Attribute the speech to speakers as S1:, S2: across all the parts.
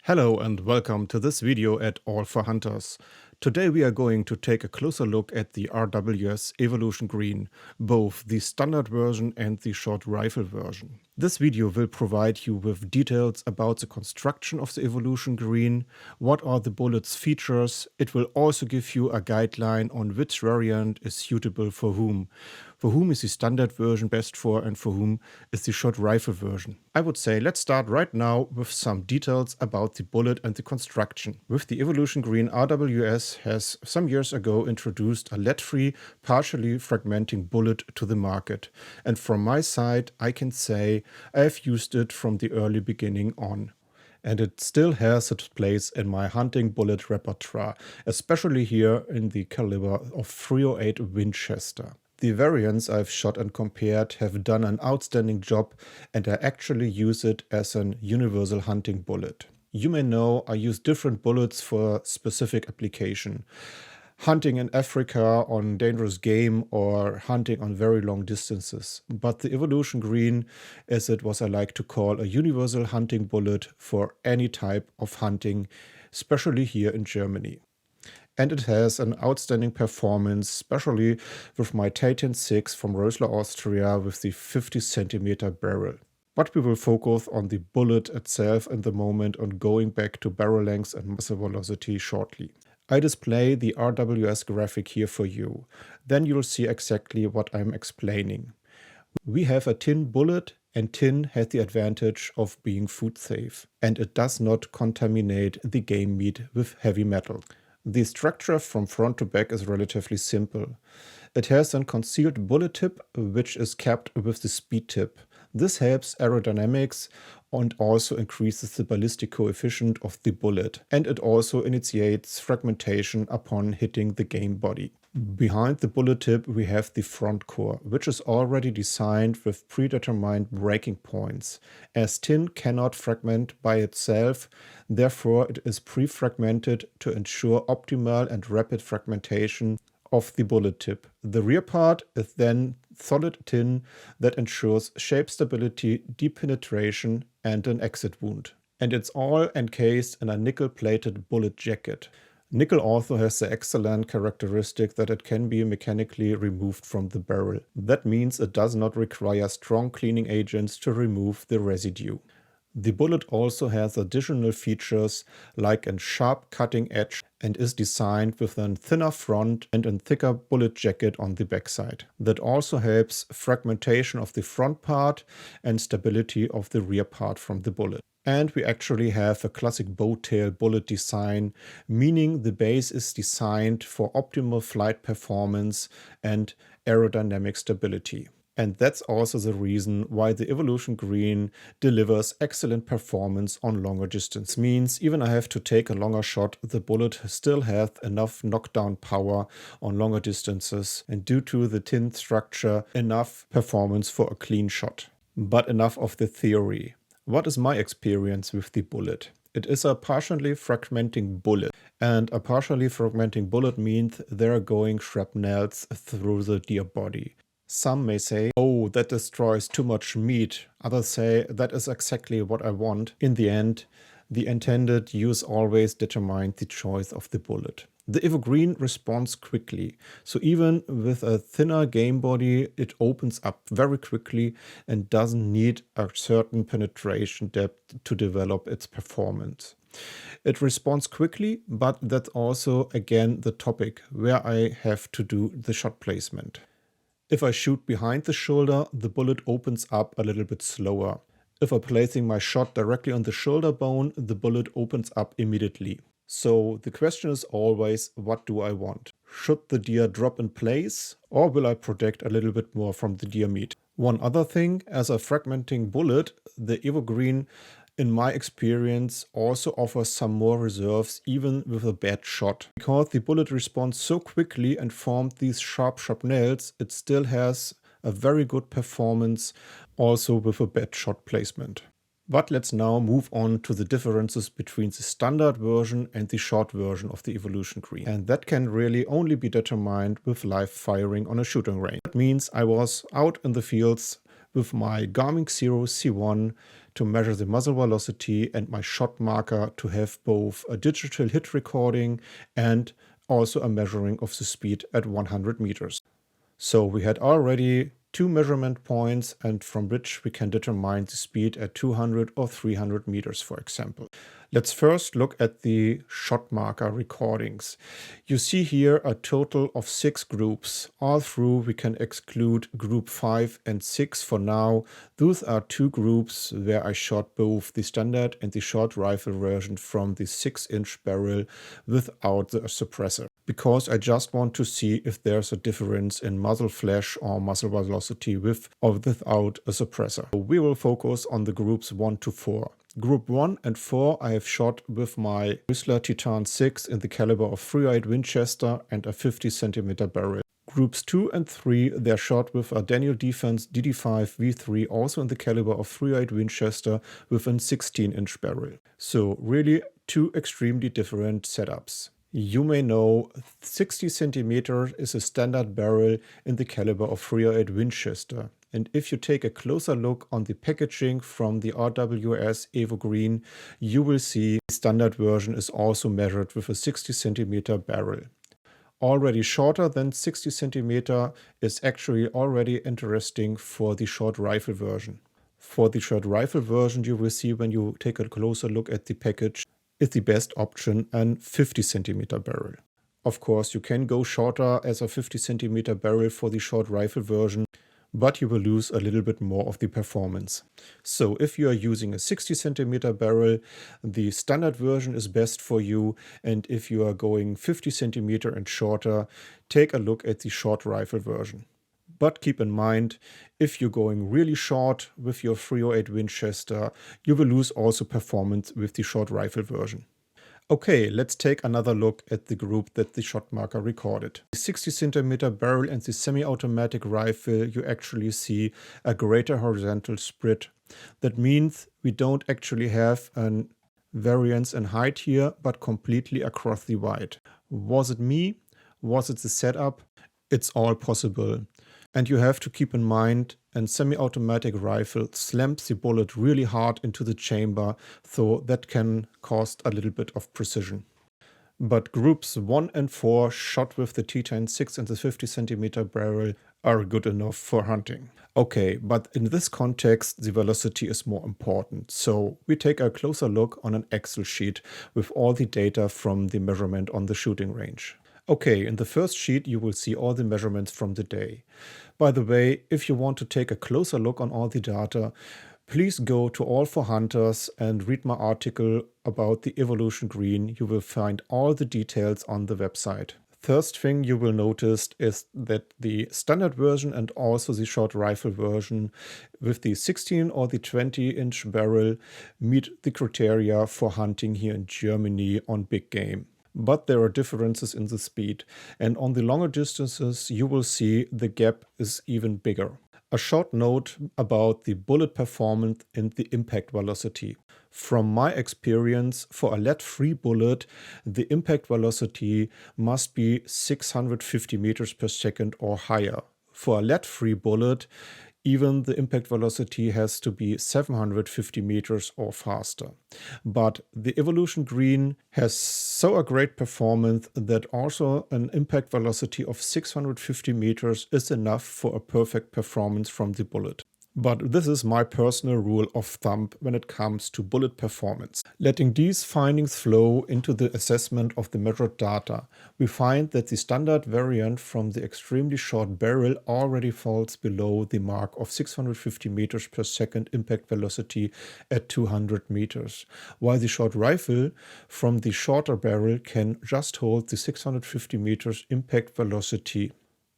S1: Hello and welcome to this video at All for Hunters. Today we are going to take a closer look at the RWS Evolution Green, both the standard version and the short rifle version. This video will provide you with details about the construction of the Evolution Green, what are the bullet's features. It will also give you a guideline on which variant is suitable for whom is the standard version best for, and for whom is the short rifle version. I would say let's start right now with some details about the bullet and the construction. With the Evolution Green, RWS has some years ago introduced a lead-free, partially fragmenting bullet to the market. And from my side, I can say I have used it from the early beginning on. And it still has its place in my hunting bullet repertoire, especially here in the caliber of 308 Winchester. The variants I've shot and compared have done an outstanding job, and I actually use it as an universal hunting bullet. You may know I use different bullets for specific application. Hunting in Africa on dangerous game or hunting on very long distances. But the Evolution Green is what I like to call a universal hunting bullet for any type of hunting, especially here in Germany. And it has an outstanding performance, especially with my Titan 6 from Rösler, Austria with the 50 centimeter barrel. But we will focus on the bullet itself in the moment and going back to barrel length and muzzle velocity shortly. I display the RWS graphic here for you. Then you'll see exactly what I'm explaining. We have a tin bullet, and tin has the advantage of being food safe, and it does not contaminate the game meat with heavy metal. The structure from front to back is relatively simple. It has a concealed bullet tip, which is capped with the speed tip. This helps aerodynamics and also increases the ballistic coefficient of the bullet, and it also initiates fragmentation upon hitting the game body. Behind the bullet tip we have the front core, which is already designed with predetermined breaking points. As tin cannot fragment by itself, therefore it is pre-fragmented to ensure optimal and rapid fragmentation of the bullet tip. The rear part is then solid tin that ensures shape stability, deep penetration and an exit wound. And it's all encased in a nickel-plated bullet jacket. Nickel also has the excellent characteristic that it can be mechanically removed from the barrel. That means it does not require strong cleaning agents to remove the residue. The bullet also has additional features like a sharp cutting edge and is designed with a thinner front and a thicker bullet jacket on the backside. That also helps fragmentation of the front part and stability of the rear part from the bullet. And we actually have a classic bow tail bullet design, meaning the base is designed for optimal flight performance and aerodynamic stability. And that's also the reason why the Evolution Green delivers excellent performance on longer distance. Means even I have to take a longer shot, the bullet still has enough knockdown power on longer distances, and due to the tin structure, enough performance for a clean shot. But enough of the theory. What is my experience with the bullet? It is a partially fragmenting bullet, and a partially fragmenting bullet means there are going shrapnels through the deer body. Some may say, oh, that destroys too much meat. Others say, that is exactly what I want. In the end, the intended use always determines the choice of the bullet. The Evo Green responds quickly, so even with a thinner game body, it opens up very quickly and doesn't need a certain penetration depth to develop its performance. It responds quickly, but that's also again the topic where I have to do the shot placement. If I shoot behind the shoulder, the bullet opens up a little bit slower. If I'm placing my shot directly on the shoulder bone, the bullet opens up immediately. So the question is always, what do I want? Should the deer drop in place, or will I protect a little bit more from the deer meat? One other thing, as a fragmenting bullet, the Evo Green, in my experience, also offers some more reserves even with a bad shot. Because the bullet responds so quickly and formed these sharp shrapnels, it still has a very good performance also with a bad shot placement. But let's now move on to the differences between the standard version and the short version of the Evolution Green. And that can really only be determined with live firing on a shooting range. That means I was out in the fields with my Garmin Xero C1 to measure the muzzle velocity and my shot marker to have both a digital hit recording and also a measuring of the speed at 100 meters. So we had already 2 measurement points, and from which we can determine the speed at 200 or 300 meters, for example. Let's first look at the shot marker recordings. You see here a total of 6 groups. All through we can exclude group 5 and 6 for now. Those are 2 groups where I shot both the standard and the short rifle version from the 6-inch barrel without the suppressor, because I just want to see if there's a difference in muzzle flash or muzzle velocity with or without a suppressor. So we will focus on the groups 1 to 4. Group 1 and 4 I have shot with my Whistler Titan 6 in the caliber of .308 Winchester and a 50 cm barrel. Groups 2 and 3 they're shot with a Daniel Defense DD5 V3 also in the caliber of .308 Winchester with a 16-inch barrel. So really 2 extremely different setups. You may know 60 cm is a standard barrel in the caliber of .308 Winchester. And if you take a closer look on the packaging from the RWS Evo Green, you will see the standard version is also measured with a 60 cm barrel. Already shorter than 60 cm is actually already interesting for the short rifle version. For the short rifle version, you will see when you take a closer look at the package, is the best option a 50 cm barrel. Of course, you can go shorter as a 50 cm barrel for the short rifle version, but you will lose a little bit more of the performance. So if you are using a 60 cm barrel, the standard version is best for you, and if you are going 50 cm and shorter, take a look at the short rifle version. But keep in mind, if you're going really short with your .308 Winchester, you will lose also performance with the short rifle version. Okay, let's take another look at the group that the shot marker recorded. The 60 cm barrel and the semi-automatic rifle, you actually see a greater horizontal spread. That means we don't actually have a variance in height here, but completely across the wide. Was it me? Was it the setup? It's all possible. And you have to keep in mind, a semi-automatic rifle slams the bullet really hard into the chamber, so that can cost a little bit of precision. But groups 1 and 4 shot with the Titan 6 and the 50 cm barrel are good enough for hunting. Okay, but in this context, the velocity is more important. So we take a closer look on an Excel sheet with all the data from the measurement on the shooting range. Okay, in the first sheet you will see all the measurements from the day. By the way, if you want to take a closer look on all the data, please go to All for Hunters and read my article about the Evolution Green. You will find all the details on the website. First thing you will notice is that the standard version and also the short rifle version with the 16 or the 20-inch barrel meet the criteria for hunting here in Germany on big game. But there are differences in the speed, and on the longer distances you will see the gap is even bigger. A short note about the bullet performance and the impact velocity. From my experience, for a lead-free bullet, the impact velocity must be 650 meters per second or higher. For a lead-free bullet, even the impact velocity has to be 750 meters or faster. But the Evolution Green has so a great performance that also an impact velocity of 650 meters is enough for a perfect performance from the bullet. But this is my personal rule of thumb when it comes to bullet performance. Letting these findings flow into the assessment of the measured data, we find that the standard variant from the extremely short barrel already falls below the mark of 650 meters per second impact velocity at 200 meters, while the short rifle from the shorter barrel can just hold the 650 meters impact velocity.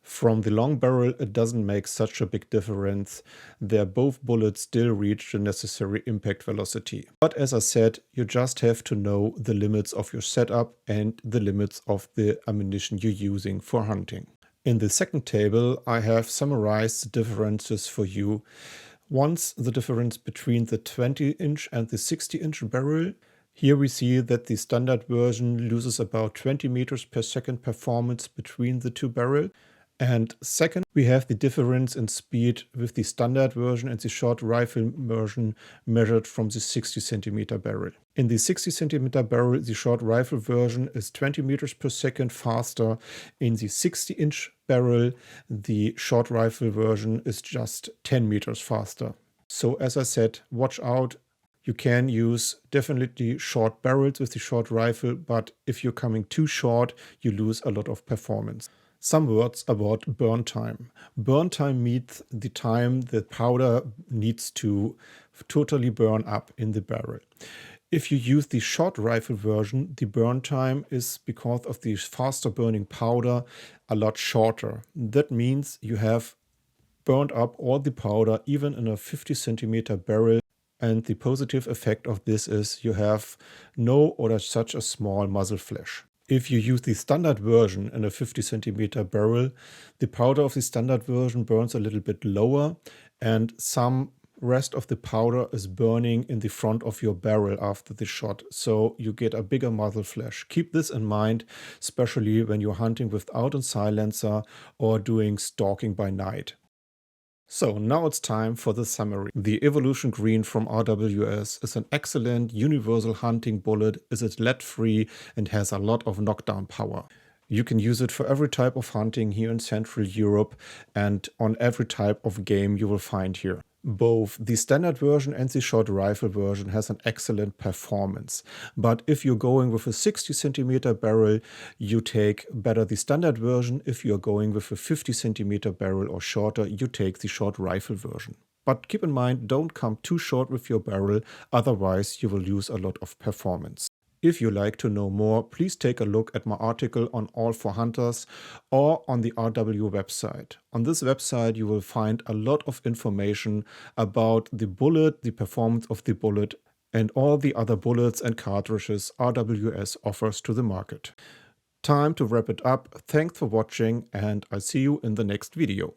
S1: From the long barrel, it doesn't make such a big difference. Both bullets still reach the necessary impact velocity. But as I said, you just have to know the limits of your setup and the limits of the ammunition you're using for hunting. In the second table, I have summarized the differences for you. Once the difference between the 20-inch and the 60-inch barrel. Here we see that the standard version loses about 20 meters per second performance between the two barrels. And second, we have the difference in speed with the standard version and the short rifle version measured from the 60 centimeter barrel. In the 60 centimeter barrel, the short rifle version is 20 meters per second faster. In the 60-inch barrel, the short rifle version is just 10 meters faster. So as I said, watch out. You can use definitely short barrels with the short rifle, but if you're coming too short, you lose a lot of performance. Some words about burn time. Burn time means the time the powder needs to totally burn up in the barrel. If you use the short rifle version, the burn time is, because of the faster burning powder, a lot shorter. That means you have burned up all the powder even in a 50 centimeter barrel. And the positive effect of this is you have no or such a small muzzle flash. If you use the standard version in a 50 centimeter barrel, the powder of the standard version burns a little bit lower and some rest of the powder is burning in the front of your barrel after the shot. So you get a bigger muzzle flash. Keep this in mind, especially when you're hunting without a silencer or doing stalking by night. So now it's time for the summary. The Evolution Green from RWS is an excellent universal hunting bullet, is lead-free and has a lot of knockdown power. You can use it for every type of hunting here in Central Europe and on every type of game you will find here. Both the standard version and the short rifle version has an excellent performance. But if you're going with a 60 centimeter barrel, you take better the standard version. If you're going with a 50 centimeter barrel or shorter, you take the short rifle version. But keep in mind, don't come too short with your barrel, otherwise you will lose a lot of performance. If you like to know more, please take a look at my article on All for Hunters or on the RW website. On this website, you will find a lot of information about the bullet, the performance of the bullet, and all the other bullets and cartridges RWS offers to the market. Time to wrap it up. Thanks for watching, and I'll see you in the next video.